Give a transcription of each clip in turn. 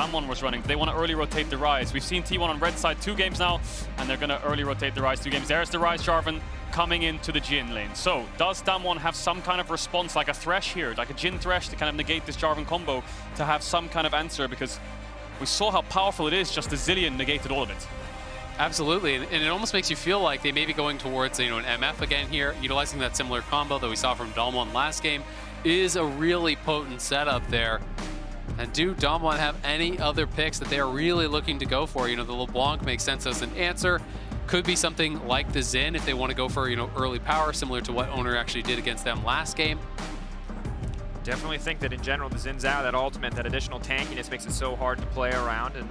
DAMWON was running. They want to early rotate the Ryze. We've seen T1 on red side 2 games now, and they're going to early rotate the Ryze 2 games. There's the Ryze Jarvan coming into the Jhin lane. So does DAMWON have some kind of response, like a Thresh here, like a Jhin Thresh to kind of negate this Jarvan combo, to have some kind of answer? Because we saw how powerful it is, just the Zillion negated all of it. Absolutely, and it almost makes you feel like they may be going towards, you know, an MF again here, utilizing that similar combo that we saw from DAMWON last game. Is a really potent setup there. And do DAMWON have any other picks that they are really looking to go for? You know, the LeBlanc makes sense as an answer. Could be something like the Jhin if they want to go for, you know, early power, similar to what Oner actually did against them last game. Definitely think that in general, the Jhin's out, that ultimate, that additional tankiness makes it so hard to play around. And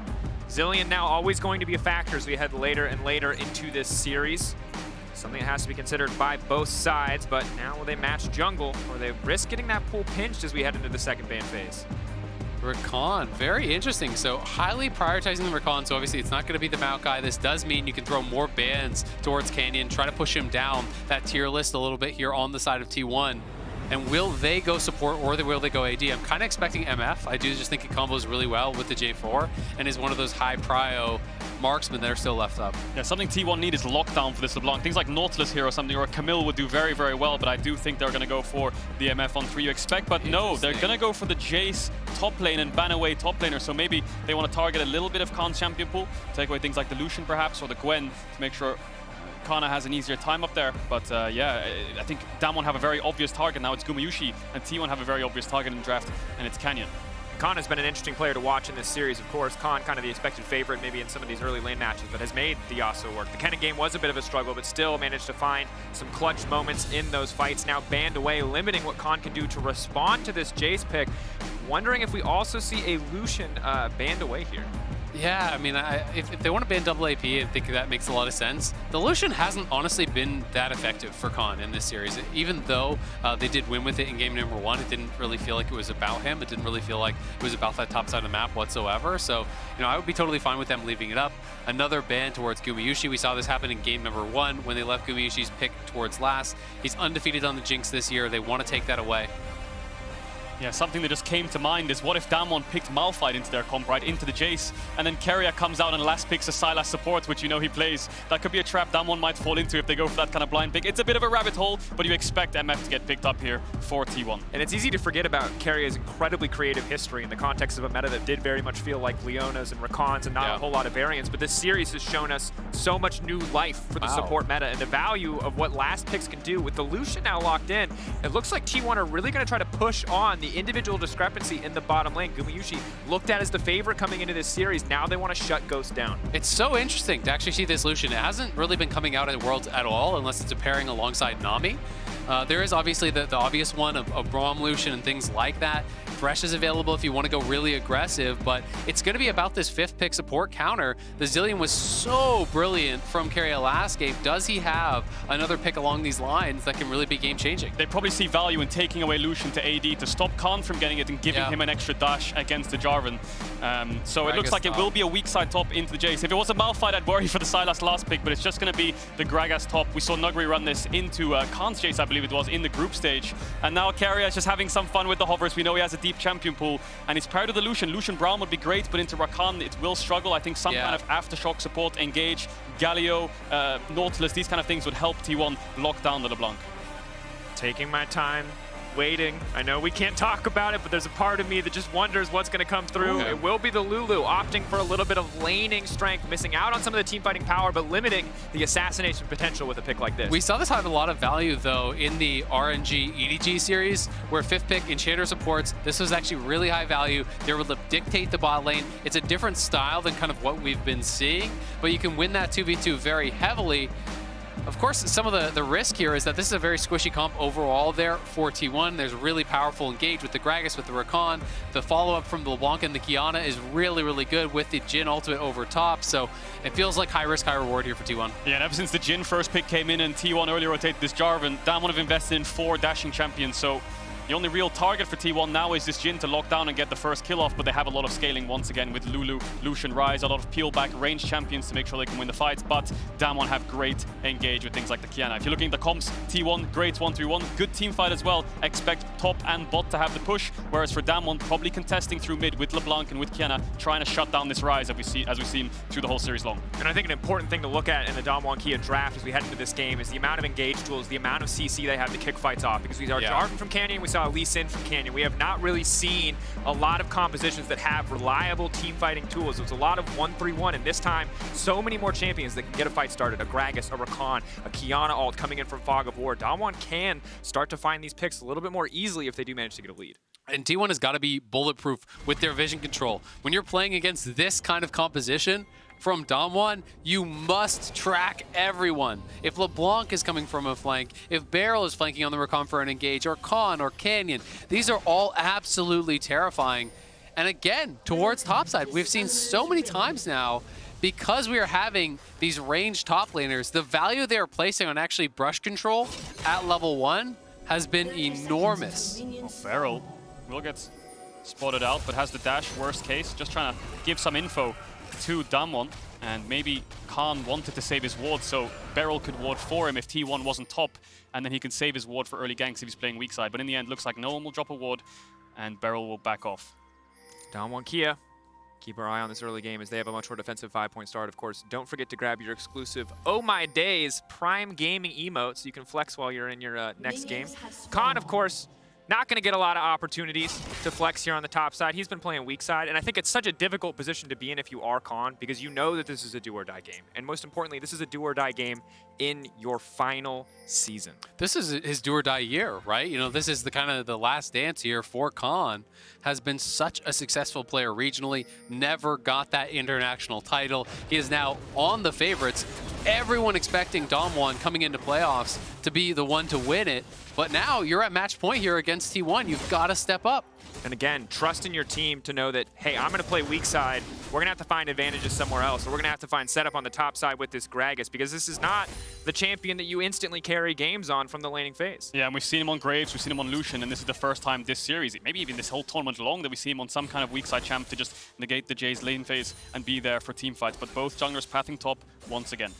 Zillion now always going to be a factor as we head later and later into this series. Something that has to be considered by both sides, but now will they match jungle, or they risk getting that pool pinched as we head into the second ban phase? Rakan, very interesting. So highly prioritizing the Rakan, so obviously it's not going to be the Mount guy. This does mean you can throw more bans towards Canyon, try to push him down that tier list a little bit here on the side of T1. And will they go support or will they go AD? I'm kind of expecting MF. I do just think it combos really well with the J4 and is one of those high prio marksmen that are still left up. Yeah, something T1 need is lockdown for this LeBlanc. Things like Nautilus here or something, or Camille would do very, very well, but I do think they're going to go for the MF on 3 you expect. But no, they're going to go for the Jayce top lane and ban away top laner. So maybe they want to target a little bit of Khan's champion pool, take away things like the Lucian perhaps, or the Gwen, to make sure Canna has an easier time up there. But yeah, I think DAMWON have a very obvious target now. It's Gumayusi, and T1 have a very obvious target in the draft, and it's Canyon. Khan has been an interesting player to watch in this series, of course. Khan kind of the expected favorite maybe in some of these early lane matches, but has made the Yasuo work. The Canna game was a bit of a struggle, but still managed to find some clutch moments in those fights. Now banned away, limiting what Khan can do to respond to this Jayce pick. Wondering if we also see a Lucian banned away here. Yeah, I mean, if they want to ban double AP, I think that makes a lot of sense. The Lucian hasn't honestly been that effective for Khan in this series. Even though they did win with it in game number 1, it didn't really feel like it was about him. It didn't really feel like it was about that top side of the map whatsoever. So, you know, I would be totally fine with them leaving it up. Another ban towards Gumayusi. We saw this happen in game number 1 when they left Gumayusi's pick towards last. He's undefeated on the Jinx this year. They want to take that away. Yeah, something that just came to mind is what if DAMWON picked Malphite into their comp, right, into the Jayce, and then Keria comes out and last picks a Sylas support, which you know he plays. That could be a trap DAMWON might fall into if they go for that kind of blind pick. It's a bit of a rabbit hole, but you expect MF to get picked up here for T1. And it's easy to forget about Keria's incredibly creative history in the context of a meta that did very much feel like Leona's and Rakan's and not a whole lot of variance, but this series has shown us so much new life for the support meta and the value of what last picks can do. With the Lucian now locked in, it looks like T1 are really going to try to push on the individual discrepancy in the bottom lane. Gumayusi looked at as the favorite coming into this series. Now they want to shut Ghost down. It's so interesting to actually see this Lucian. It hasn't really been coming out at Worlds at all, unless it's a pairing alongside Nami. There is obviously the obvious one of Braum Lucian and things like that. Thresh is available if you want to go really aggressive, but it's going to be about this 5th pick support counter. The Zillion was so brilliant from Keria last game. Does he have another pick along these lines that can really be game-changing? They probably see value in taking away Lucian to AD to stop Khan from getting it and giving him an extra dash against the Jarvan. So it looks like it will be a weak side top into the Jayce. If it was a Malphite, I'd worry for the Sylas last pick, but it's just going to be the Gragas top. We saw Nuguri run this into Khan's Jayce, I believe it was, in the group stage. And now Keria is just having some fun with the hovers. We know he has a deep champion pool, and he's paired with the Lucian. Lucian Braum would be great, but into Rakan, it will struggle. I think some kind of aftershock support, Engage, Galio, Nautilus, these kind of things would help T1 lock down the LeBlanc. Taking my time, waiting. I know we can't talk about it, but there's a part of me that just wonders what's going to come through. It will be the Lulu, opting for a little bit of laning strength, missing out on some of the team fighting power, but limiting the assassination potential with a pick like this. We saw this have a lot of value, though, in the RNG EDG series, where 5th pick Enchanter supports. This was actually really high value. They were able to dictate the bot lane. It's a different style than kind of what we've been seeing, but you can win that 2v2 very heavily. Of course, some of the risk here is that this is a very squishy comp overall there for T1. There's really powerful engage with the Gragas, with the Rakan. The follow-up from the LeBlanc and the Qiyana is really, really good with the Jhin ultimate over top. So it feels like high risk, high reward here for T1. Yeah, and ever since the Jhin first pick came in and T1 early rotated this Jarvan, DAMWON have invested in 4 dashing champions. So The only real target for T1 now is this Jhin to lock down and get the first kill off, but they have a lot of scaling once again with Lulu, Lucian, Ryze, a lot of peel back range champions to make sure they can win the fights, but DAMWON have great engage with things like the Qiyana. If you're looking at the comps, T1, grades 1-3-1, good team fight as well. Expect top and bot to have the push, whereas for DAMWON, probably contesting through mid with LeBlanc and with Canna, trying to shut down this Ryze as we've seen through the whole series long. And I think an important thing to look at in the DAMWON Kia draft as we head into this game is the amount of engage tools, the amount of CC they have to kick fights off. Because we saw Jarvan from Canyon, we saw Lee Sin from Canyon. We have not really seen a lot of compositions that have reliable team fighting tools. There's a lot of 1-3-1, and this time, so many more champions that can get a fight started. A Gragas, a Rakan, a Qiyana ult coming in from Fog of War. DAMWON can start to find these picks a little bit more easily if they do manage to get a lead. And T1 has got to be bulletproof with their vision control. When you're playing against this kind of composition from DAMWON, you must track everyone. If LeBlanc is coming from a flank, if Beryl is flanking on the Rakan for an engage, or Khan or Canyon, these are all absolutely terrifying. And again, towards topside, we've seen so many times now, because we are having these ranged top laners, the value they are placing on actually brush control at level 1 has been enormous. Oh, Beryl will get spotted out, but has the dash, worst case. Just trying to give some info to DAMWON, and maybe Khan wanted to save his ward, so Beryl could ward for him if T1 wasn't top, and then he can save his ward for early ganks if he's playing weak side. But in the end, looks like no one will drop a ward, and Beryl will back off. DAMWON Kia. Keep our eye on this early game as they have a much more defensive 5-point start. Of course, don't forget to grab your exclusive Oh My Days Prime Gaming emote so you can flex while you're in your next game. Khan, of course, not going to get a lot of opportunities to flex here on the top side. He's been playing weak side, and I think it's such a difficult position to be in if you are Khan, because you know that this is a do-or-die game. And most importantly, this is a do-or-die game in your final season. This is his do-or-die year, right? You know, this is the kind of the last dance here for Khan. Has been such a successful player regionally, never got that international title. He is now on the favorites. Everyone expecting DAMWON coming into playoffs to be the one to win it. But now you're at match point here against T1. You've got to step up. And again, trust in your team to know that, hey, I'm going to play weak side. We're going to have to find advantages somewhere else. Or we're going to have to find setup on the top side with this Gragas, because this is not the champion that you instantly carry games on from the laning phase. Yeah, and we've seen him on Graves, we've seen him on Lucian, and this is the first time this series, maybe even this whole tournament long, that we see him on some kind of weak side champ to just negate the Jayce lane phase and be there for team fights. But both junglers pathing top once again.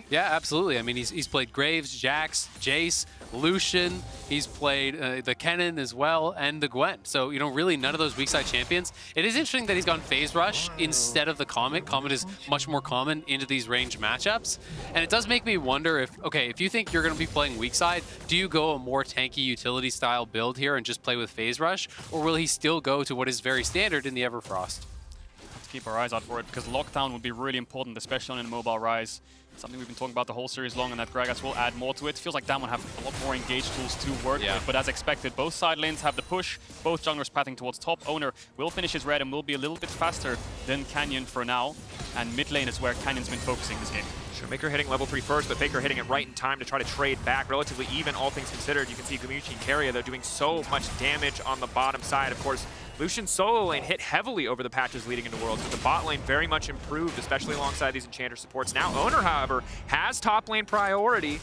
Yeah, absolutely. I mean, he's played Graves, Jax, Jayce, Lucian. He's played the Kennen as well, and the Gwen. So, you know, really none of those weak side champions. It is interesting that he's gone Phase Rush instead of the Comet. Comet is much more common into these range matchups. And it does make me wonder if, okay, if you think you're going to be playing weak side, do you go a more tanky utility style build here and just play with Phase Rush? Or will he still go to what is very standard in the Everfrost? Let's keep our eyes out for it, because lockdown would be really important, especially on a mobile Ryze. Something we've been talking about the whole series long, and that Gragas will add more to it. Feels like DAMWON have a lot more engaged tools to work with, but as expected, both side lanes have the push, both junglers pathing towards top. Oner will finish his red and will be a little bit faster than Canyon for now, and mid lane is where Canyon's been focusing this game. ShowMaker hitting level 3 first, but Faker hitting it right in time to try to trade back. Relatively even, all things considered. You can see Gumayusi and Keria, though, doing so much damage on the bottom side. Of course, Lucian's solo lane hit heavily over the patches leading into Worlds, but the bot lane very much improved, especially alongside these Enchanter supports. Now Oner, however, has top lane priority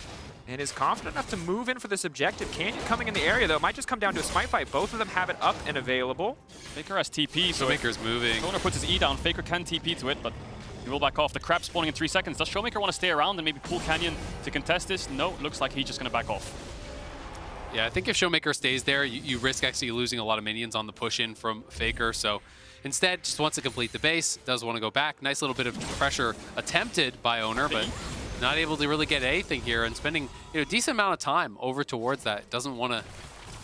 and is confident enough to move in for this objective. Canyon coming in the area, though. It might just come down to a smite fight. Both of them have it up and available. Faker has TP, so ShowMaker's moving. Oner puts his E down. Faker can TP to it, but he will back off. The crab spawning in 3 seconds. Does ShowMaker want to stay around and maybe pull Canyon to contest this? No, looks like he's just going to back off. Yeah, I think if ShowMaker stays there, you risk actually losing a lot of minions on the push-in from Faker. So instead, just wants to complete the base, does want to go back. Nice little bit of pressure attempted by Oner, but not able to really get anything here, and spending a decent amount of time over towards that. Doesn't want to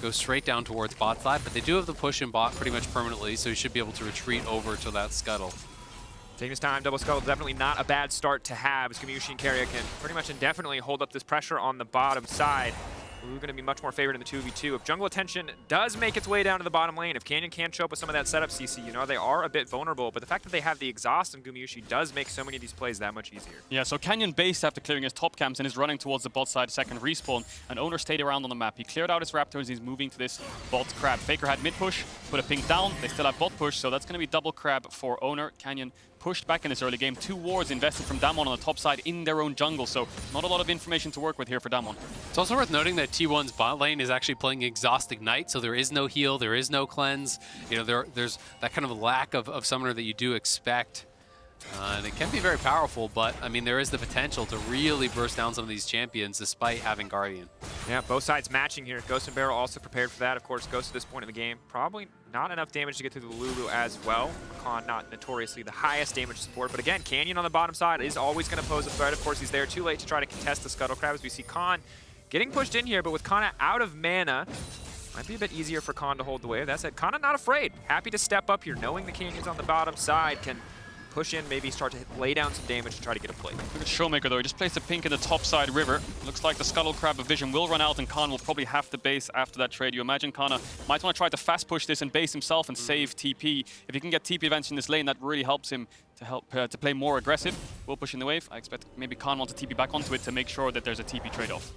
go straight down towards bot side, but they do have the push-in bot pretty much permanently, so he should be able to retreat over to that scuttle. Taking his time, double scuttle, definitely not a bad start to have, as Gumayusi and Keria can pretty much indefinitely hold up this pressure on the bottom side. We're going to be much more favored in the 2v2. If jungle attention does make its way down to the bottom lane, if Canyon can show up with some of that setup CC, you know, they are a bit vulnerable, but the fact that they have the exhaust on Gumayusi does make so many of these plays that much easier. Yeah, so Canyon based after clearing his top camps and is running towards the bot side second respawn, and Oner stayed around on the map. He cleared out his Raptors, he's moving to this bot crab. Faker had mid push, put a ping down, they still have bot push, so that's going to be double crab for Oner. Canyon pushed back in this early game. 2 wards invested from DAMWON on the top side in their own jungle, so not a lot of information to work with here for DAMWON. It's also worth noting that T1's bot lane is actually playing Exhaust Ignite, so there is no heal, there is no cleanse. You know, there's that kind of lack of summoner that you do expect. And it can be very powerful, but I mean, there is the potential to really burst down some of these champions despite having Guardian. Yeah, both sides matching here. Ghost and Beryl also prepared for that. Of course, Ghost at this point in the game, probably not enough damage to get through the Lulu as well. Rakan not notoriously the highest damage support, but again, Canyon on the bottom side is always going to pose a threat. Of course, he's there too late to try to contest the Scuttle Crab as we see Khan getting pushed in here, but with Canna out of mana, might be a bit easier for Khan to hold the wave. That said, Canna not afraid. Happy to step up here, knowing the Canyon's on the bottom side, can push in, maybe start to lay down some damage to try to get a play. Look at ShowMaker though, he just placed a pink in the top side river. Looks like the Scuttle Crab vision will run out and Khan will probably have to base after that trade. You imagine Canna might want to try to fast push this and base himself and save TP. If he can get TP advantage in this lane, that really helps him to play more aggressive. We'll push in the wave. I expect maybe Khan wants to TP back onto it to make sure that there's a TP trade-off.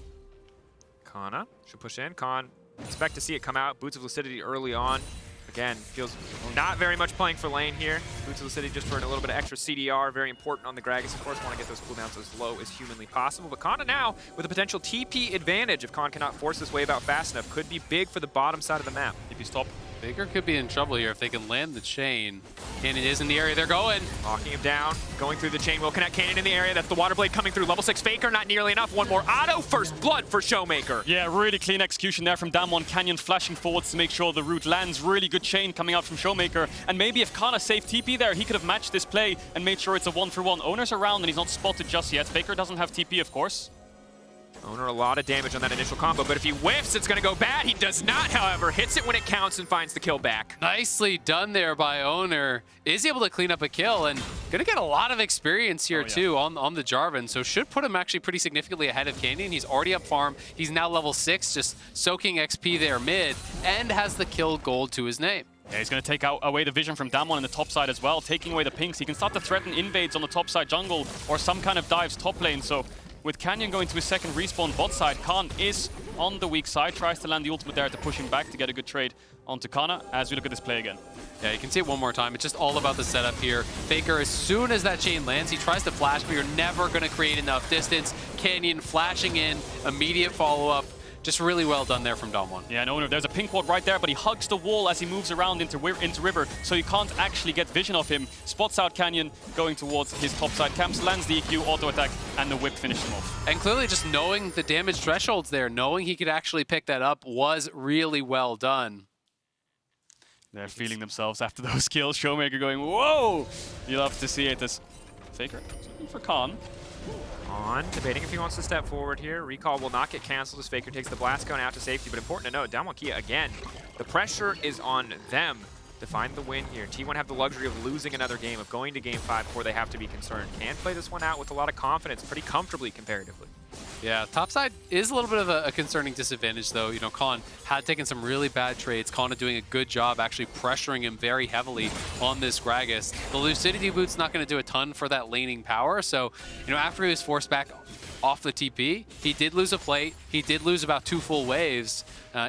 Canna should push in. Khan, expect to see it come out. Boots of Lucidity early on. Again, feels not very much playing for lane here. Boots of Lucidity just for a little bit of extra CDR. Very important on the Gragas. Of course, want to get those cooldowns as low as humanly possible. But Canna now, with a potential TP advantage, if Khan cannot force this wave out fast enough, could be big for the bottom side of the map. If you stop. Faker could be in trouble here if they can land the chain. Canyon is in the area they're going. Locking him down, going through the chain. Will connect Canyon in the area. That's the Water Blade coming through. Level 6 Faker, not nearly enough. One more auto. First blood for ShowMaker. Yeah, really clean execution there from DAMWON. Canyon flashing forwards to make sure the root lands. Really good chain coming out from ShowMaker. And maybe if Canna saved TP there, he could have matched this play and made sure it's a 1-for-1. Oner's around and he's not spotted just yet. Faker doesn't have TP, of course. Oner a lot of damage on that initial combo, but if he whiffs, it's going to go bad. He does not, however. Hits it when it counts and finds the kill back. Nicely done there by Oner. Is able to clean up a kill and going to get a lot of experience here too on the Jarvan. So should put him actually pretty significantly ahead of Canyon. He's already up farm. He's now level 6, just soaking XP there mid, and has the kill gold to his name. Yeah, he's going to take away the vision from DAMWON in the top side as well, taking away the pinks. He can start to threaten invades on the top side jungle or some kind of dives top lane. So with Canyon going to his second respawn bot side, Khan is on the weak side, tries to land the ultimate there to push him back to get a good trade onto Canna as we look at this play again. Yeah, you can see it one more time. It's just all about the setup here. Faker, as soon as that chain lands, he tries to flash, but you're never going to create enough distance. Canyon flashing in, immediate follow-up. Just really well done there from DAMWON. Yeah, no, there's a pink ward right there, but he hugs the wall as he moves around into river, so you can't actually get vision of him. Spots out Canyon going towards his top side camps, lands the EQ, auto attack, and the whip finished him off. And clearly just knowing the damage thresholds there, knowing he could actually pick that up was really well done. They're feeling themselves after those kills. ShowMaker going, whoa! You love to see it as Faker looking for Khan. On, debating if he wants to step forward here. Recall will not get canceled as Faker takes the blast cone out to safety, but important to note, DAMWON Kia, again, the pressure is on them to find the win here. T1 have the luxury of losing another game, of going to game 5 before they have to be concerned. Can play this one out with a lot of confidence, pretty comfortably comparatively. Yeah, topside is a little bit of a concerning disadvantage though. You know, Khan had taken some really bad trades. Canna doing a good job actually pressuring him very heavily on this Gragas. The Lucidity Boot's not going to do a ton for that laning power. So, you know, after he was forced back off the TP, he did lose a plate. He did lose about 2 full waves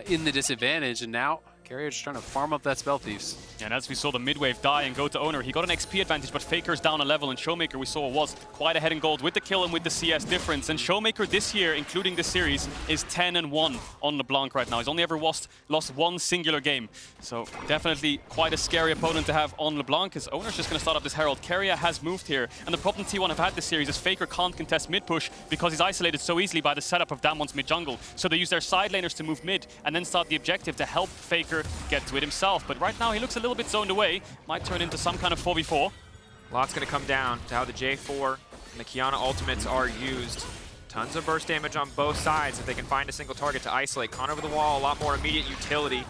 in the disadvantage, and now Keria just trying to farm up that Spell Thieves. And as we saw the mid-wave die and go to Oner, he got an XP advantage, but Faker's down a level, and ShowMaker we saw was quite ahead in gold with the kill and with the CS difference. And ShowMaker this year, including this series, is 10-1 on LeBlanc right now. He's only ever lost one singular game. So definitely quite a scary opponent to have on LeBlanc, because Oner's just going to start up this Herald. Keria has moved here, and the problem T1 have had this series is Faker can't contest mid-push because he's isolated so easily by the setup of DAMWON's mid-jungle. So they use their side laners to move mid and then start the objective to help Faker get to it himself. But right now he looks a little bit zoned away. Might turn into some kind of 4v4. Lots going to come down to how the J4 and the Qiyana ultimates are used. Tons of burst damage on both sides if they can find a single target to isolate. Con over the wall, a lot more immediate utility.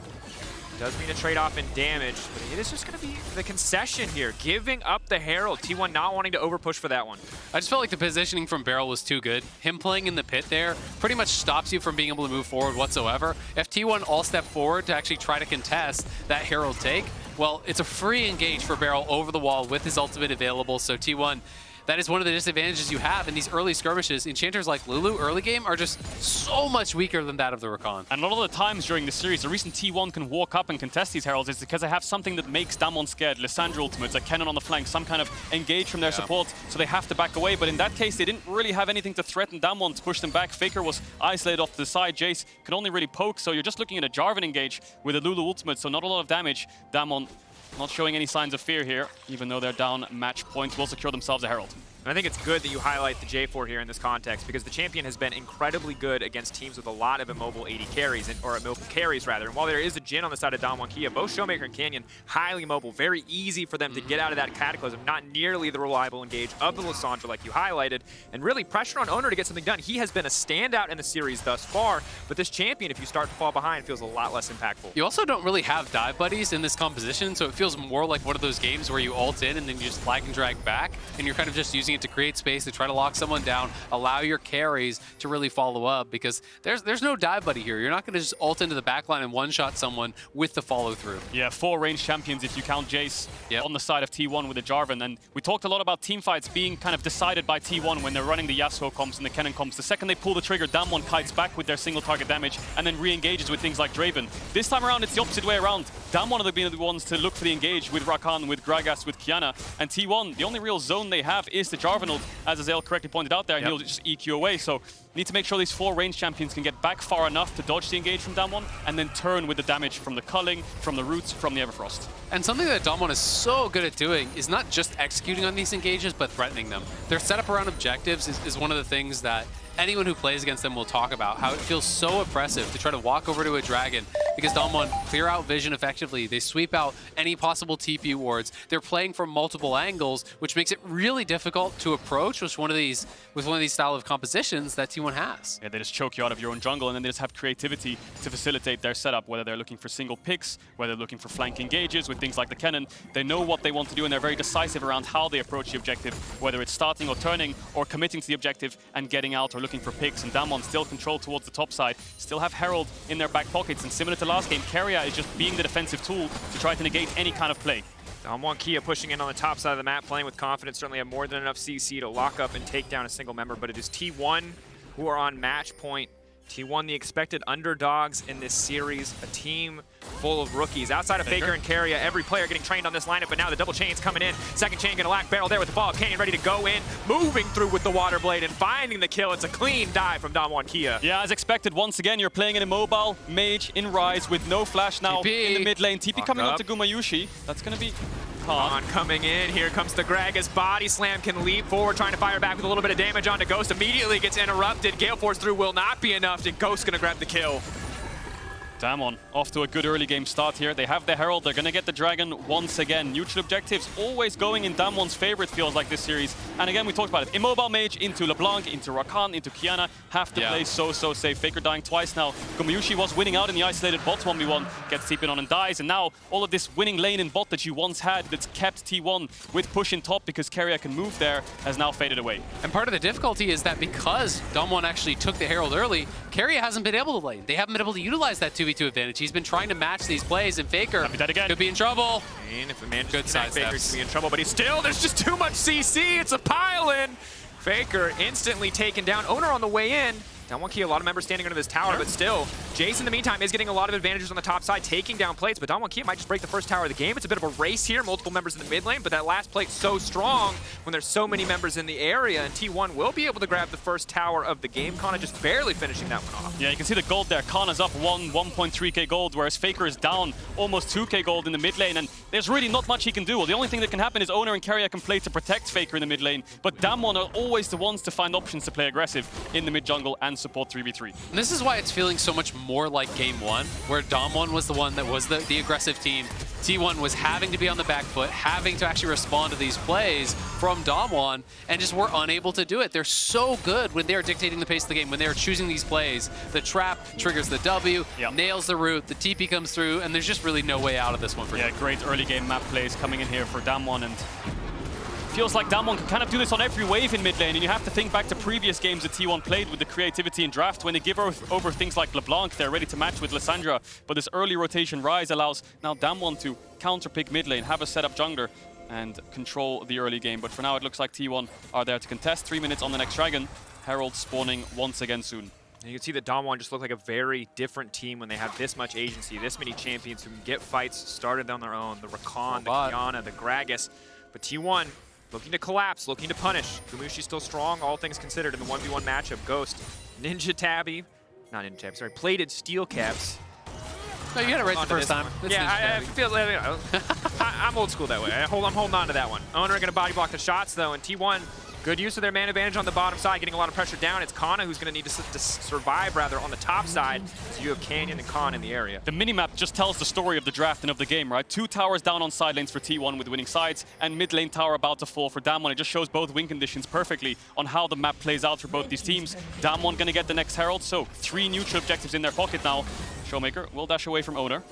Does mean a trade-off in damage, but it is just going to be the concession here, giving up the Herald. T1 not wanting to overpush for that one. I just felt like the positioning from Beryl was too good. Him playing in the pit there pretty much stops you from being able to move forward whatsoever. If T1 all step forward to actually try to contest that Herald take, well, it's a free engage for Beryl over the wall with his ultimate available, so T1 that is one of the disadvantages you have in these early skirmishes. Enchanters like Lulu early game are just so much weaker than that of the Rakan. And a lot of the times during the series, the reason T1 can walk up and contest these heralds is because they have something that makes DAMWON scared. Lissandra ultimates, a cannon on the flank, some kind of engage from their support, so they have to back away. But in that case, they didn't really have anything to threaten DAMWON to push them back. Faker was isolated off to the side. Jayce could only really poke, so you're just looking at a Jarvan engage with a Lulu ultimate, so not a lot of damage. DAMWON not showing any signs of fear here, even though they're down match points, will secure themselves a herald. And I think it's good that you highlight the J4 here in this context, because the champion has been incredibly good against teams with a lot of immobile AD carries, or immobile carries rather. And while there is a Jhin on the side of DAMWON Kia, both ShowMaker and Canyon highly mobile, very easy for them to get out of that Cataclysm, not nearly the reliable engage of the Lissandra like you highlighted, and really pressure on Oner to get something done. He has been a standout in the series thus far, but this champion, if you start to fall behind, feels a lot less impactful. You also don't really have dive buddies in this composition, so it feels more like one of those games where you ult in and then you just flag and drag back, and you're kind of just using it to create space to try to lock someone down, allow your carries to really follow up, because there's no dive buddy here. You're not going to just ult into the backline and one-shot someone with the follow-through. Yeah, 4 ranged champions if you count Jayce on the side of T1 with the Jarvan. And we talked a lot about teamfights being kind of decided by T1 when they're running the Yasuo comps and the Cannon comps. The second they pull the trigger, DAMWON kites back with their single target damage and then re-engages with things like Draven. This time around, it's the opposite way around. DAMWON have been the ones to look for the engage with Rakan, with Gragas, with Qiyana. And T1, the only real zone they have is the Jarvan ult, as Azael correctly pointed out there, and he'll just EQ away. So need to make sure these 4 ranged champions can get back far enough to dodge the engage from DAMWON and then turn with the damage from the culling, from the roots, from the Everfrost. And something that DAMWON is so good at doing is not just executing on these engages, but threatening them. Their setup around objectives is one of the things that anyone who plays against them will talk about, how it feels so oppressive to try to walk over to a dragon, because DAMWON clear out vision effectively. They sweep out any possible TP wards. They're playing from multiple angles, which makes it really difficult to approach with one of these style of compositions that T1 has. Yeah, they just choke you out of your own jungle, and then they just have creativity to facilitate their setup, whether they're looking for single picks, whether they're looking for flank engages with things like the cannon. They know what they want to do, and they're very decisive around how they approach the objective, whether it's starting or turning or committing to the objective and getting out or looking for picks. And DAMWON still control towards the top side, still have Herald in their back pockets, and similar to last game, Keria is just being the defensive tool to try to negate any kind of play. DAMWON Kia pushing in on the top side of the map, playing with confidence, certainly have more than enough CC to lock up and take down a single member, but it is T1 who are on match point. T1, the expected underdogs in this series, a team full of rookies. Outside of Faker and Keria, every player getting trained on this lineup, but now the double chain's coming in. Second chain gonna lack Beryl there with the ball. Canyon ready to go in, moving through with the water blade and finding the kill. It's a clean dive from DAMWON Kia. Yeah, as expected, once again, you're playing an immobile mage in Ryze with no flash now in the mid lane. TP coming up to Gumayusi. That's gonna be On coming in, here comes the Gragas. Body slam, can leap forward, trying to fire back with a little bit of damage onto Ghost. Immediately gets interrupted. Gale Force through will not be enough, and Ghost gonna grab the kill. DAMWON off to a good early game start here. They have the Herald. They're going to get the Dragon once again. Neutral objectives always going in DAMWON's favor, it feels like this series. And again, we talked about it. Immobile mage into LeBlanc, into Rakan, into Qiyana. Have to play so safe. Faker dying twice now. Gumayusi was winning out in the isolated bot 1v1. Gets TP'd on and dies. And now all of this winning lane in bot that you once had that's kept T1 with push in top because Keria can move there has now faded away. And part of the difficulty is that because DAMWON actually took the Herald early, Keria hasn't been able to lane. They haven't been able to utilize that 2v2 advantage. He's been trying to match these plays, and Faker could be in trouble. And if the man just connects, Faker could be in trouble, but he's still, there's just too much CC. It's a pile-in. Faker instantly taken down. Oner on the way in. DAMWON Kia, a lot of members standing under this tower, but still, Jayce in the meantime is getting a lot of advantages on the top side, taking down plates, but DAMWON Kia might just break the first tower of the game. It's a bit of a race here, multiple members in the mid lane, but that last plate's so strong when there's so many members in the area, and T1 will be able to grab the first tower of the game. Canna just barely finishing that one off. Yeah, you can see the gold there. Canna's up 1.3k gold, whereas Faker is down almost 2k gold in the mid lane, and there's really not much he can do. Well, the only thing that can happen is Oner and Keria can play to protect Faker in the mid lane, but DAMWON are always the ones to find options to play aggressive in the mid jungle and support 3v3. And this is why it's feeling so much more like Game 1, where DAMWON was the one that was the aggressive team. T1 was having to be on the back foot, having to actually respond to these plays from DAMWON, and just were unable to do it. They're so good when they're dictating the pace of the game, when they're choosing these plays. The trap triggers the W, nails the root, the TP comes through, and there's just really no way out of this one for you. Yeah, great early game map plays coming in here for DAMWON, and feels like DAMWON can kind of do this on every wave in mid lane, and you have to think back to previous games that T1 played with the creativity in draft. When they give over things like LeBlanc, they're ready to match with Lissandra, but this early rotation Ryze allows now DAMWON to counter pick mid lane, have a setup jungler, and control the early game. But for now, it looks like T1 are there to contest. 3 minutes on the next dragon. Herald spawning once again soon. And you can see that DAMWON just look like a very different team when they have this much agency, this many champions who can get fights started on their own. The Rakan, the Qiyana, the Gragas. But T1 looking to collapse, looking to punish. Gumayusi still strong, all things considered in the 1v1 matchup. Ghost, Ninja Tabby, not Ninja Tabby, sorry, plated steel caps. No, you got it right the first time. Yeah, I feel, you know, I'm old school that way. I'm holding on to that one. Oner gonna body block the shots though, and T1, good use of their man advantage on the bottom side, getting a lot of pressure down. It's Canna who's going to need to survive, rather, on the top side. So you have Canyon and Khan in the area. The minimap just tells the story of the draft and of the game, right? 2 towers down on side lanes for T1 with winning sides, and mid lane tower about to fall for DAMWON. It just shows both win conditions perfectly on how the map plays out for both these teams. DAMWON going to get the next Herald, so 3 neutral objectives in their pocket now. ShowMaker will dash away from Oner.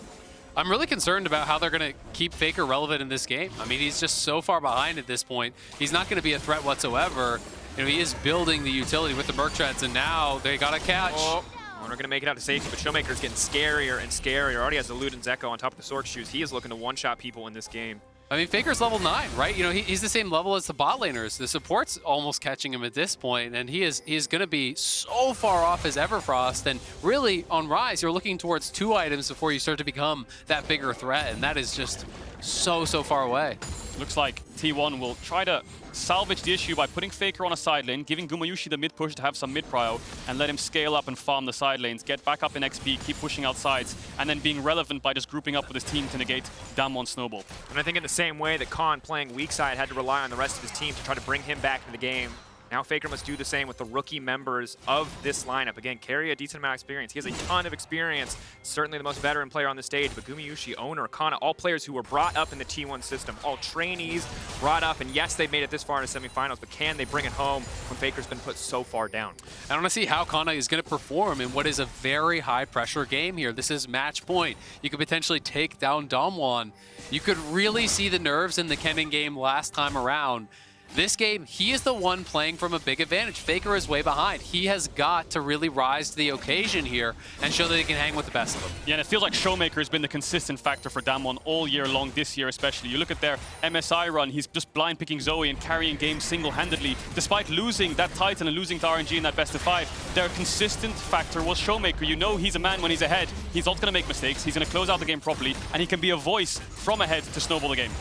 I'm really concerned about how they're going to keep Faker relevant in this game. I mean, he's just so far behind at this point. He's not going to be a threat whatsoever. You know, he is building the utility with the Merc Treads, and now they got to catch. Oh, Oner going to make it out to safety, but ShowMaker's getting scarier and scarier. Already has the Luden's Echo on top of the Sork shoes. He is looking to one-shot people in this game. I mean, Faker's level 9, right? You know, he's the same level as the bot laners. The support's almost catching him at this point, and he is going to be so far off as Everfrost. And really, on Ryze, you're looking towards 2 items before you start to become that bigger threat, and that is just so far away. Looks like T1 will try to salvage the issue by putting Faker on a side lane, giving Gumayusi the mid push to have some mid prio, and let him scale up and farm the side lanes, get back up in XP, keep pushing out sides, and then being relevant by just grouping up with his team to negate DAMWON Snowball. And I think in the same way that Khan, playing weak side, had to rely on the rest of his team to try to bring him back into the game, now Faker must do the same with the rookie members of this lineup. Again, Keria, a decent amount of experience. He has a ton of experience, certainly the most veteran player on the stage, but Gumayusi, Oner, Canna, all players who were brought up in the T1 system, all trainees brought up, and yes, they've made it this far in the semifinals, but can they bring it home when Faker's been put so far down? I want to see how Canna is going to perform in what is a very high-pressure game here. This is match point. You could potentially take down DAMWON. You could really see the nerves in the Canna game last time around. This game, he is the one playing from a big advantage. Faker is way behind. He has got to really rise to the occasion here and show that he can hang with the best of them. Yeah, and it feels like ShowMaker has been the consistent factor for DAMWON all year long, this year especially. You look at their MSI run, he's just blind picking Zoe and carrying games single-handedly. Despite losing that Titan and losing to RNG in that best of 5, their consistent factor was ShowMaker. You know he's a man when he's ahead. He's not going to make mistakes. He's going to close out the game properly, and he can be a voice from ahead to snowball the game.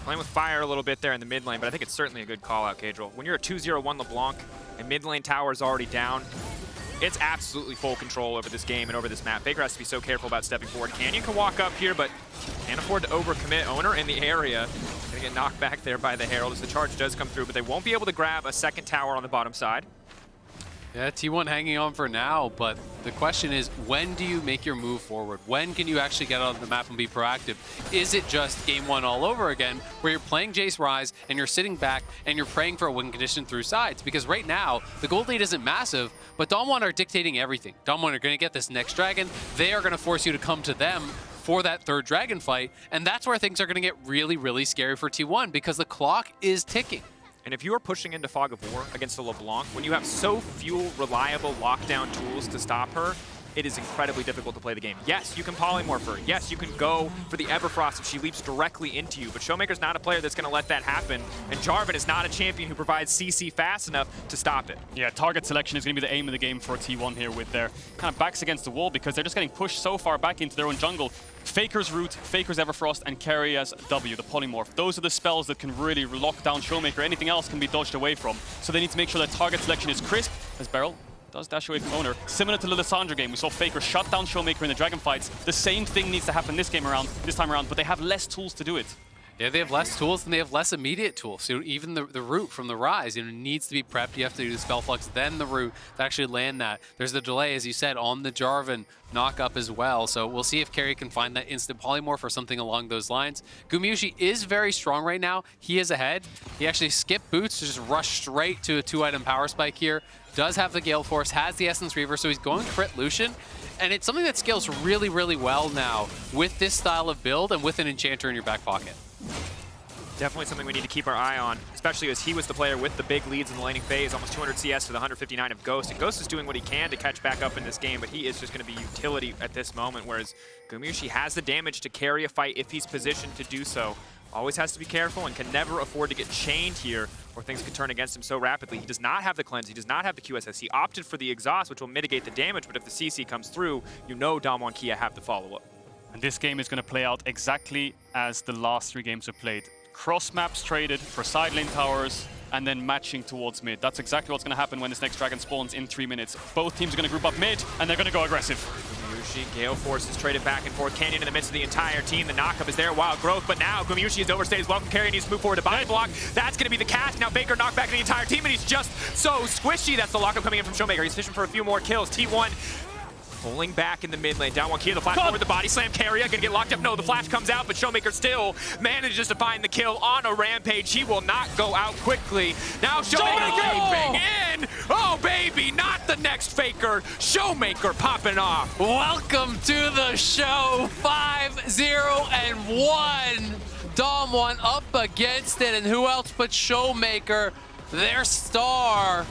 Playing with fire a little bit there in the mid lane, but I think it's certainly a good call out, Caedrel. When you're a 2-0-1 LeBlanc and mid lane tower is already down, it's absolutely full control over this game and over this map. Faker has to be so careful about stepping forward. Canyon can walk up here, but can't afford to overcommit. Oner in the area. Gonna get knocked back there by the Herald as the charge does come through, but they won't be able to grab a second tower on the bottom side. Yeah, T1 hanging on for now, but the question is, when do you make your move forward? When can you actually get on the map and be proactive? Is it just game 1 all over again, where you're playing Jayce Ryze and you're sitting back and you're praying for a win condition through sides? Because right now, the gold lead isn't massive, but DAMWON are dictating everything. DAMWON are going to get this next dragon. They are going to force you to come to them for that 3rd dragon fight, and that's where things are going to get really scary for T1, because the clock is ticking. And if you are pushing into Fog of War against a LeBlanc, when you have so few reliable lockdown tools to stop her, it is incredibly difficult to play the game. Yes, you can polymorph her. Yes, you can go for the Everfrost if she leaps directly into you, but ShowMaker's not a player that's going to let that happen, and Jarvan is not a champion who provides CC fast enough to stop it. Yeah, target selection is going to be the aim of the game for T1 here, with their kind of backs against the wall, because they're just getting pushed so far back into their own jungle. Faker's Root, Faker's Everfrost, and Keria's W, the Polymorph. Those are the spells that can really lock down ShowMaker. Anything else can be dodged away from. So they need to make sure that target selection is crisp, as Beryl does dash away from Oner. Similar to the Lissandra game, we saw Faker shut down ShowMaker in the Dragon fights. The same thing needs to happen this time around, but they have less tools to do it. Yeah, they have less tools and they have less immediate tools. So even the root from the Ryze, needs to be prepped. You have to do the spell flux, then the root to actually land that. There's the delay, as you said, on the Jarvan knock up as well. So we'll see if Keria can find that instant polymorph or something along those lines. Gumayusi is very strong right now. He is ahead. He actually skipped boots to just rush straight to a 2-item power spike here. Does have the Gale Force, has the Essence Reaver, so he's going to crit Lucian. And it's something that scales really well now with this style of build and with an Enchanter in your back pocket. Definitely something we need to keep our eye on, especially as he was the player with the big leads in the laning phase, almost 200 CS to the 159 of Ghost. And Ghost is doing what he can to catch back up in this game, but he is just going to be utility at this moment, whereas Gumayusi has the damage to carry a fight if he's positioned to do so. always has to be careful and can never afford to get chained here, or things could turn against him so rapidly. He does not have the cleanse, he does not have the QSS. He opted for the exhaust, which will mitigate the damage, but if the CC comes through, you know DAMWON Kia have the follow-up. And this game is going to play out exactly as the last 3 games have played. Cross maps traded for side lane towers, and then matching towards mid. That's exactly what's going to happen when this next dragon spawns in 3 minutes. Both teams are going to group up mid, and they're going to go aggressive. Gumayusi, Gale Force is traded back and forth. Canyon in the midst of the entire team. The knockup is there, wild growth, but now Gumayusi is overstayed as well. Keria needs to move forward to buy block. That's going to be the cast. Now Faker knocked back the entire team, and he's just so squishy. That's the lockup coming in from ShowMaker. He's fishing for a few more kills. T1 pulling back in the mid lane. DAMWON Kia, the flash forward, the body slam. Keria gonna get locked up. No, the flash comes out, but ShowMaker still manages to find the kill on a rampage. He will not go out quickly. Now ShowMaker leaping in. Oh, baby, not the next Faker. ShowMaker popping off. Welcome to the show. 5-0-1. DAMWON up against it, and who else but ShowMaker, their star,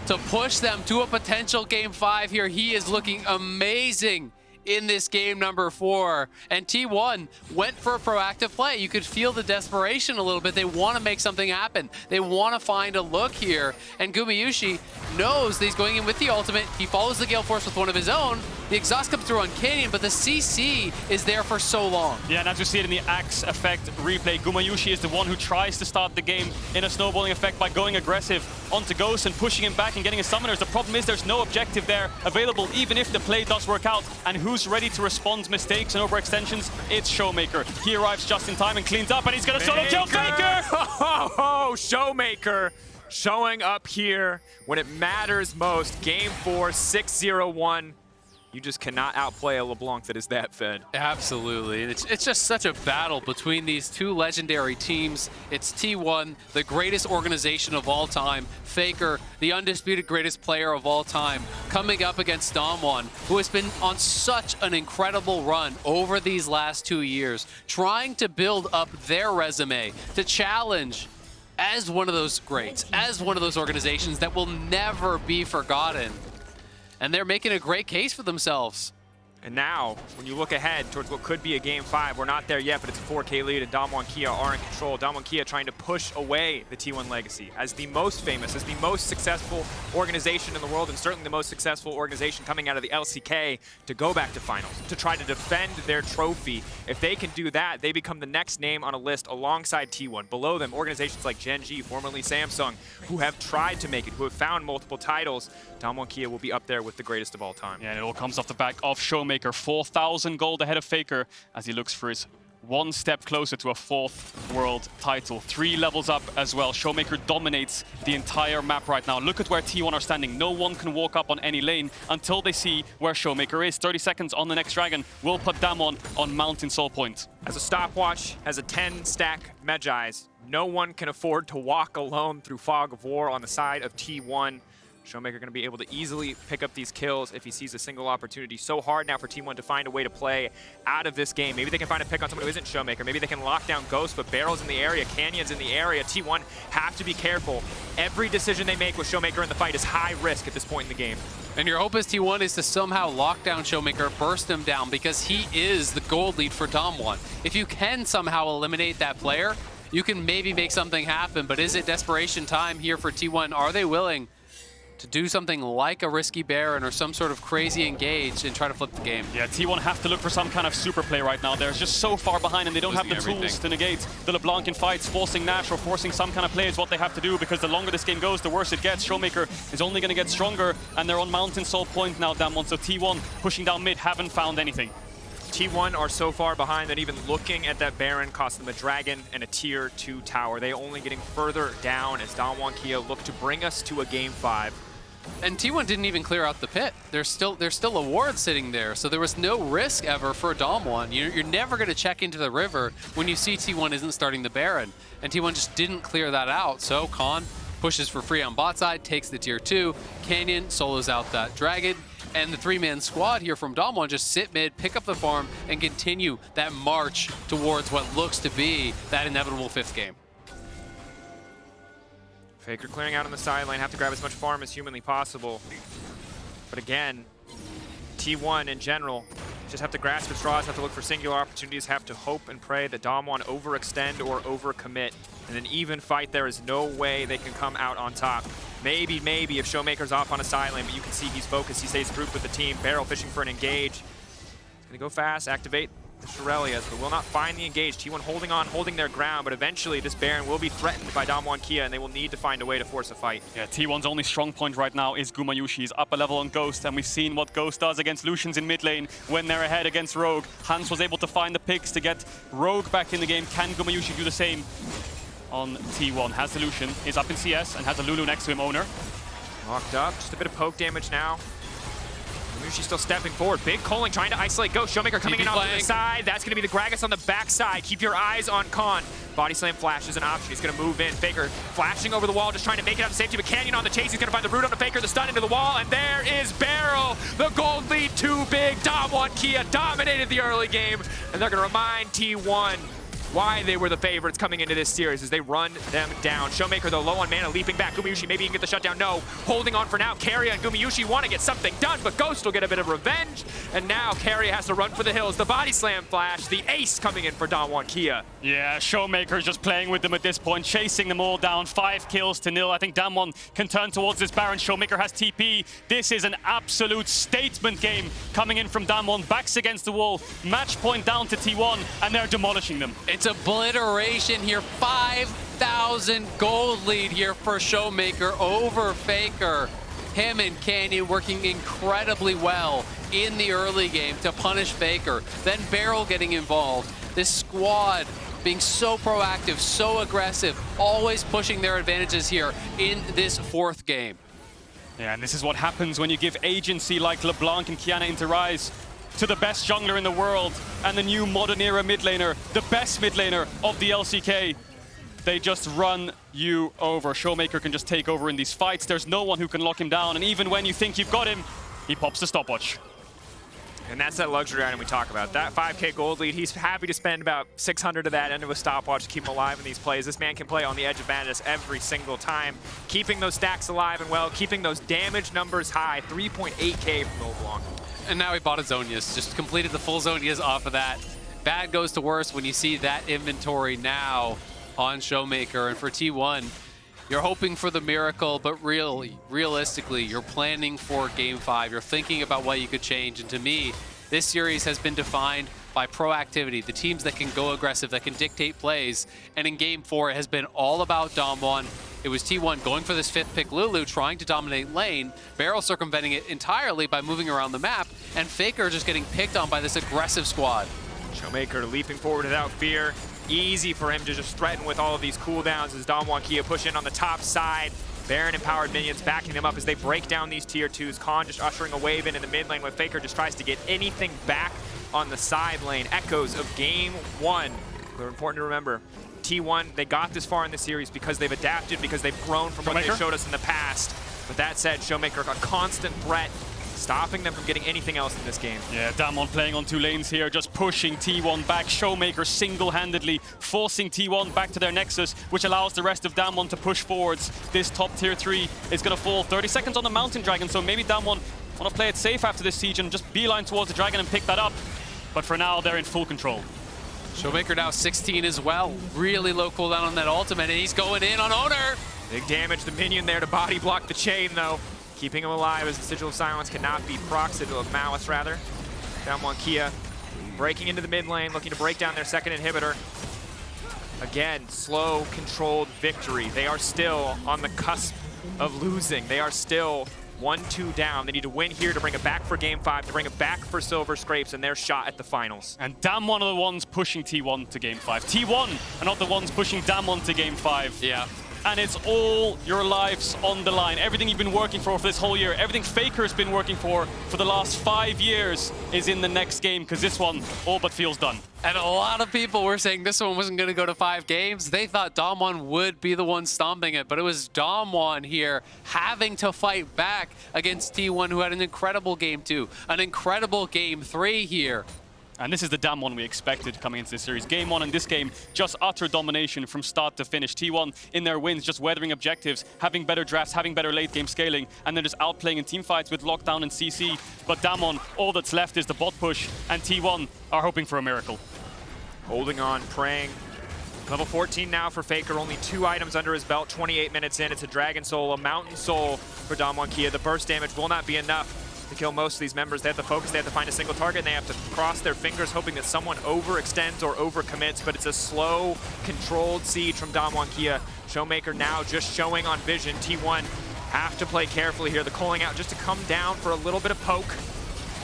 to push them to a potential game 5 here. He is looking amazing in this game number 4. And T1 went for a proactive play. You could feel the desperation a little bit. They want to make something happen. They want to find a look here. And Gumayusi knows that he's going in with the ultimate. He follows the Gale Force with one of his own. The exhaust comes through on Canyon, but the CC is there for so long. Yeah, and as you see it in the Axe effect replay, Gumayusi is the one who tries to start the game in a snowballing effect by going aggressive onto Ghost and pushing him back and getting his summoners. The problem is there's no objective there available, even if the play does work out. And who's ready to respond to mistakes and overextensions? It's ShowMaker. He arrives just in time and cleans up, and he's going to solo kill Faker! Oh, ShowMaker showing up here when it matters most. Game 4, 6-0-1. You just cannot outplay a LeBlanc that is that fed. Absolutely. It's just such a battle between these two legendary teams. It's T1, the greatest organization of all time. Faker, the undisputed greatest player of all time, coming up against DAMWON, who has been on such an incredible run over these last 2 years, trying to build up their resume, to challenge as one of those greats, as one of those organizations that will never be forgotten. And they're making a great case for themselves. And now, when you look ahead towards what could be a game 5, we're not there yet, but it's a 4K lead, and DAMWON Kia are in control. DAMWON Kia trying to push away the T1 legacy as the most famous, as the most successful organization in the world, and certainly the most successful organization coming out of the LCK to go back to finals, to try to defend their trophy. If they can do that, they become the next name on a list alongside T1. Below them, organizations like Gen.G, formerly Samsung, who have tried to make it, who have found multiple titles. DAMWON Kia will be up there with the greatest of all time. Yeah, and it all comes off the back of ShowMaker. 4,000 gold ahead of Faker as he looks for his one step closer to a 4th world title. 3 levels up as well. ShowMaker dominates the entire map right now. Look at where T1 are standing. No one can walk up on any lane until they see where ShowMaker is. 30 seconds on the next dragon will put DAMWON on Mountain Soul Point. As a stopwatch, as a 10-stack Medjai's, no one can afford to walk alone through Fog of War on the side of T1. ShowMaker going to be able to easily pick up these kills if he sees a single opportunity. So hard now for T1 to find a way to play out of this game. Maybe they can find a pick on someone who isn't ShowMaker. Maybe they can lock down Ghost, but Beryl's in the area, Canyon's in the area. T1 have to be careful. Every decision they make with ShowMaker in the fight is high risk at this point in the game. And your hope as T1 is to somehow lock down ShowMaker, burst him down, because he is the gold lead for DAMWON. If you can somehow eliminate that player, you can maybe make something happen, but is it desperation time here for T1? Are they willing to do something like a risky Baron or some sort of crazy engage and try to flip the game? Yeah, T1 have to look for some kind of super play right now. They're just so far behind and they don't have the tools to negate the LeBlanc in fights. Forcing Nash or forcing some kind of play is what they have to do, because the longer this game goes, the worse it gets. ShowMaker is only going to get stronger, and they're on Mountain Soul Point now, DAMWON. So T1 pushing down mid, haven't found anything. T1 are so far behind that even looking at that Baron cost them a dragon and a tier 2 tower. They only getting further down as DAMWON Kia look to bring us to a game 5. And T1 didn't even clear out the pit. There's still a ward sitting there, so there was no risk ever for DAMWON. You're never going to check into the river when you see T1 isn't starting the Baron, and T1 just didn't clear that out. So Khan pushes for free on bot side, takes the tier 2. Canyon solos out that dragon, and the 3-man squad here from DAMWON just sit mid, pick up the farm, and continue that march towards what looks to be that inevitable 5th game. Faker clearing out on the sideline, have to grab as much farm as humanly possible. But again, T1 in general, Just have to grasp at straws, have to look for singular opportunities, have to hope and pray that DAMWON overextend or overcommit. In an even fight, there is no way they can come out on top. Maybe if ShowMaker's off on a side lane, but you can see he's focused, he stays grouped with the team. Beryl fishing for an engage. He's gonna go fast, activate the Shirelias, but will not find the engage. T1 holding on, holding their ground, but eventually this Baron will be threatened by DAMWON Kia, and they will need to find a way to force a fight. Yeah, T1's only strong point right now is Gumayusi. He's up a level on Ghost, and we've seen what Ghost does against Lucians in mid lane when they're ahead against Rogue. Hans was able to find the picks to get Rogue back in the game. Can Gumayusi do the same on T1? Has the Lucian, is up in CS, and has a Lulu next to him, Oner. Locked up, just a bit of poke damage now. She's still stepping forward. Big calling, trying to isolate Ghost. ShowMaker coming in off to the side. That's going to be the Gragas on the backside. Keep your eyes on Khan. Body slam flash is an option. He's going to move in. Faker flashing over the wall, just trying to make it out to safety. But Canyon on the chase. He's going to find the root on the Faker, the stun into the wall. And there is Beryl. The gold lead too big. DAMWON Kia dominated the early game. And they're going to remind T1 why they were the favorites coming into this series as they run them down. ShowMaker, though, low on mana, leaping back. Gumayusi, maybe he can get the shutdown. No, holding on for now. Keria and Gumayusi want to get something done, but Ghost will get a bit of revenge. And now Keria has to run for the hills. The body slam flash, the ace coming in for DAMWON Kia. Yeah, ShowMaker's just playing with them at this point, chasing them all down. 5 kills to 0. I think DAMWON can turn towards this Baron. ShowMaker has TP. This is an absolute statement game coming in from DAMWON. Backs against the wall. Match point down to T1, and they're demolishing them. It's obliteration here. 5,000 gold lead here for ShowMaker over Faker. Him and Canyon working incredibly well in the early game to punish Faker. Then Beryl getting involved. This squad being so proactive, so aggressive, always pushing their advantages here in this 4th game. Yeah, and this is what happens when you give agency like LeBlanc and Qiyana into Ryze to the best jungler in the world and the new modern era mid laner, the best mid laner of the LCK. They just run you over. ShowMaker can just take over in these fights. There's no one who can lock him down, and even when you think you've got him, he pops the stopwatch. And that's that luxury item we talk about. That 5K gold lead, he's happy to spend about 600 of that into a stopwatch to keep him alive in these plays. This man can play on the edge of madness every single time, keeping those stacks alive and well, keeping those damage numbers high. 3.8K from LeBlanc. And now he bought a Zonius, just completed the full Zonias off of that. Bad goes to worse when you see that inventory now on ShowMaker. And for T1, you're hoping for the miracle, but realistically, you're planning for Game 5. You're thinking about what you could change. And to me, this series has been defined by proactivity, the teams that can go aggressive, that can dictate plays. And in Game 4, it has been all about DAMWON. It was T1 going for this 5th pick Lulu, trying to dominate lane, Beryl circumventing it entirely by moving around the map, and Faker just getting picked on by this aggressive squad. ShowMaker leaping forward without fear. Easy for him to just threaten with all of these cooldowns as DAMWON Kia push in on the top side. Baron empowered minions backing them up as they break down these tier 2s. Khan just ushering a wave in the mid lane, where Faker just tries to get anything back on the side lane. Echoes of Game 1. They're important to remember. T1, they got this far in the series because they've adapted, because they've grown from what they showed us in the past. But that said, ShowMaker a constant threat, stopping them from getting anything else in this game. Yeah, DAMWON playing on 2 lanes here, just pushing T1 back. ShowMaker single-handedly forcing T1 back to their nexus, which allows the rest of DAMWON to push forwards. This top tier 3 is going to fall 30 seconds on the Mountain Dragon, so maybe DAMWON want to play it safe after this siege and just beeline towards the Dragon and pick that up. But for now, they're in full control. ShowMaker now 16 as well. Really low cooldown on that ultimate, and he's going in on Oner. Big damage, the minion there to body block the chain, though. Keeping him alive as the Sigil of Silence cannot be proc, Sigil of Malice, rather. DAMWON Kia breaking into the mid lane, looking to break down their 2nd inhibitor. Again, slow, controlled victory. They are still on the cusp of losing. They are still 1-2 down. They need to win here to bring it back for Game 5, to bring it back for Silver Scrapes and their shot at the finals. And DAMWON are the ones pushing T1 to Game 5. T1 are not the ones pushing DAMWON to Game 5. Yeah. And it's all your lives on the line. Everything you've been working for this whole year, everything Faker's been working for the last 5 years is in the next game, because this one all but feels done. And a lot of people were saying this one wasn't going to go to 5 games. They thought DAMWON would be the one stomping it, but it was DAMWON here having to fight back against T1, who had an incredible Game 2, an incredible Game 3 here. And this is the DAMWON we expected coming into this series. Game 1 in this game, just utter domination from start to finish. T1 in their wins, just weathering objectives, having better drafts, having better late game scaling, and then just outplaying in teamfights with Lockdown and CC. But DAMWON, all that's left is the bot push, and T1 are hoping for a miracle. Holding on, praying. Level 14 now for Faker, only 2 items under his belt, 28 minutes in. It's a Dragon Soul, a Mountain Soul for DAMWON Kia. The burst damage will not be enough to kill most of these members. They have to focus, they have to find a single target, and they have to cross their fingers hoping that someone overextends or overcommits, but it's a slow, controlled siege from DAMWON Kia. ShowMaker now just showing on vision. T1 have to play carefully here. The calling out just to come down for a little bit of poke.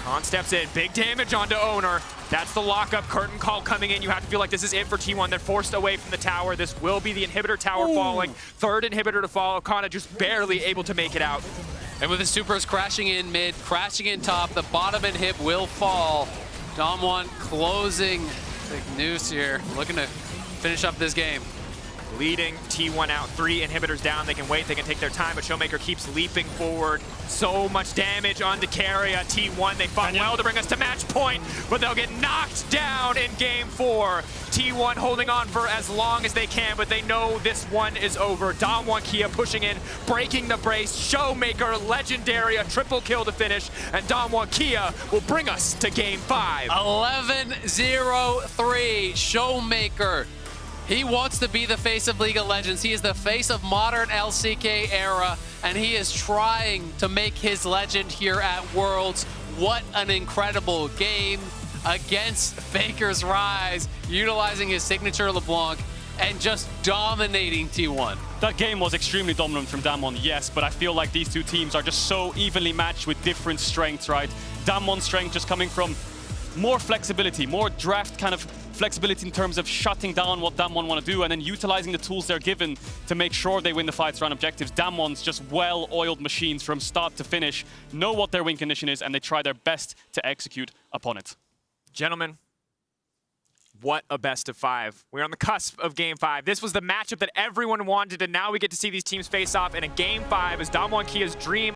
Khan steps in, big damage onto Oner. That's the lockup, curtain call coming in. You have to feel like this is it for T1. They're forced away from the tower. This will be the inhibitor tower falling. Third inhibitor to follow. Canna just barely able to make it out. And with the supers crashing in mid, crashing in top, the bottom inhib will fall. DAMWON closing the noose here, looking to finish up this game. Leading T1 out, 3 inhibitors down. They can wait, they can take their time, but ShowMaker keeps leaping forward. So much damage onto Keria. T1, they fought well to bring us to match point, but they'll get knocked down in game 4. T1 holding on for as long as they can, but they know this one is over. DAMWON Kia pushing in, breaking the brace. ShowMaker, legendary, a triple kill to finish, and DAMWON Kia will bring us to game 5. 11-0-3, ShowMaker. He wants to be the face of League of Legends. He is the face of modern LCK era, and he is trying to make his legend here at Worlds. What an incredible game against Faker's Ryze, utilizing his signature LeBlanc and just dominating T1. That game was extremely dominant from DAMWON, yes, but I feel like these two teams are just so evenly matched with different strengths, right? DAMWON's strength just coming from more flexibility, more draft kind of flexibility in terms of shutting down what DAMWON want to do and then utilizing the tools they're given to make sure they win the fights around objectives. DAMWON's just well-oiled machines from start to finish, know what their win condition is, and they try their best to execute upon it. Gentlemen, what a best of 5. We're on the cusp of game 5. This was the matchup that everyone wanted, and now we get to see these teams face off in a game 5 as DAMWON Kia's dream